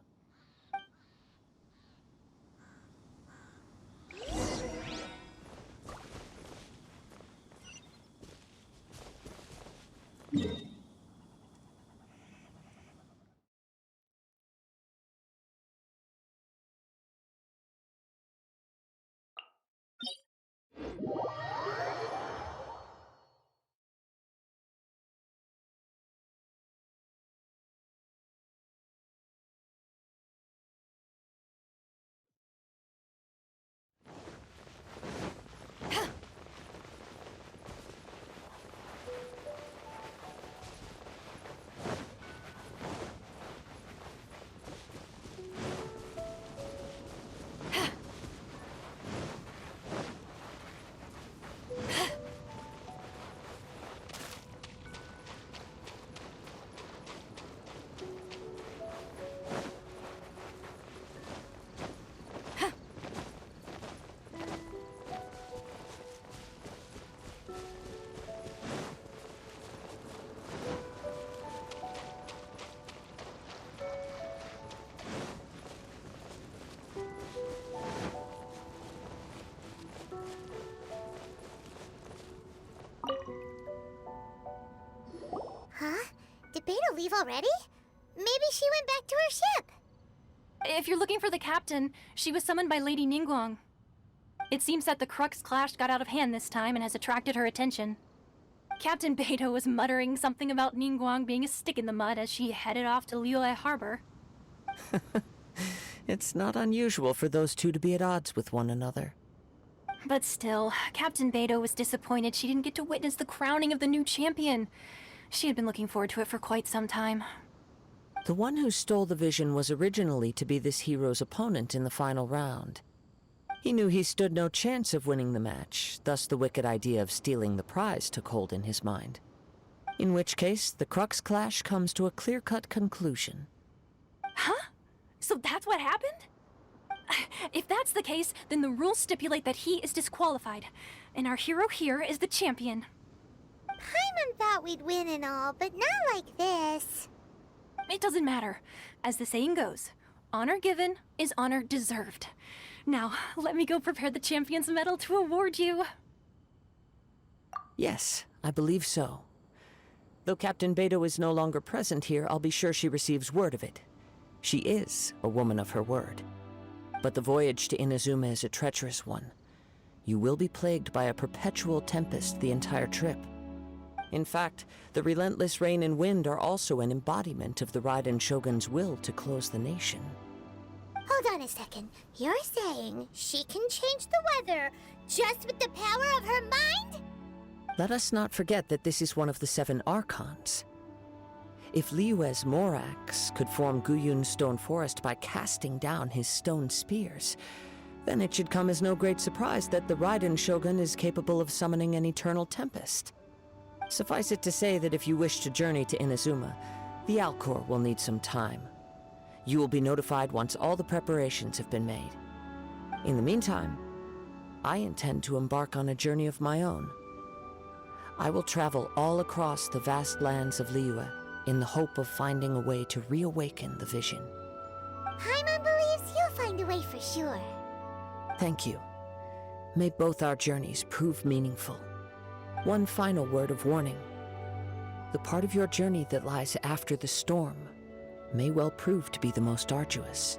leave already? Maybe she went back to her ship. If you're looking for the captain, she was summoned by Lady Ningguang. It seems that the Crux clash got out of hand this time and has attracted her attention. Captain Beidou was muttering something about Ningguang being a stick in the mud as she headed off to Liyue Harbor. It's not unusual for those two to be at odds with one another. But still, Captain Beidou was disappointed she didn't get to witness the crowning of the new champion. She had been looking forward to it for quite some time. The one who stole the vision was originally to be this hero's opponent in the final round. He knew he stood no chance of winning the match, thus the wicked idea of stealing the prize took hold in his mind. In which case, the Crux clash comes to a clear-cut conclusion. Huh? So that's what happened? If that's the case, then the rules stipulate that he is disqualified, and our hero here is the champion. Paimon thought we'd win and all, but not like this. It doesn't matter. As the saying goes, honor given is honor deserved. Now, let me go prepare the champion's medal to award you. Yes, I believe so. Though Captain Beidou is no longer present here, I'll be sure she receives word of it. She is a woman of her word. But the voyage to Inazuma is a treacherous one. You will be plagued by a perpetual tempest the entire trip. In fact, the relentless rain and wind are also an embodiment of the Raiden Shogun's will to close the nation. Hold on a second. You're saying she can change the weather just with the power of her mind? Let us not forget that this is one of the 7 Archons. If Liyue's Morax could form Guyun's stone forest by casting down his stone spears, then it should come as no great surprise that the Raiden Shogun is capable of summoning an eternal tempest. Suffice it to say that if you wish to journey to Inazuma, the Alcor will need some time. You will be notified once all the preparations have been made. In the meantime, I intend to embark on a journey of my own. I will travel all across the vast lands of Liyue in the hope of finding a way to reawaken the vision. Paimon believes you'll find a way for sure. Thank you. May both our journeys prove meaningful. One final word of warning. The part of your journey that lies after the storm may well prove to be the most arduous.